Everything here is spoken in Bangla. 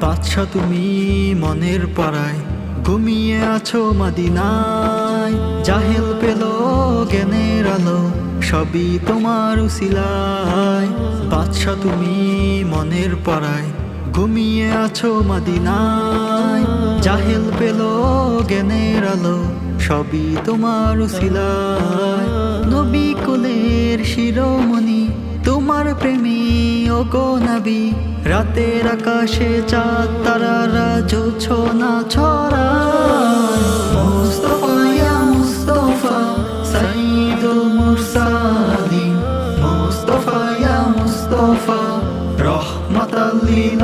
বাদশা তুমি মনের পাড়ায় ঘুমিয়ে আছো মদিনায়, জাহেল পেল জ্ঞানের আলো সবই তোমার উসিলায়। বাদশা তুমি মনের পাড়ায় ঘুমিয়ে আছো মদিনায়, জাহেল পেল জ্ঞানের আলো সবই তোমার উসিলায়। নবী কুলের শিরোমণি তোমার প্রেমী ওগো নবী, রাতের আকাশে চাঁদ তারারা জোছনা ছড়ায়। মুস্তাফা ইয়া মুস্তাফা সাইয়্যিদুল মুরসালিন, মুস্তাফা ইয়া মুস্তাফা রাহমাতাল লিল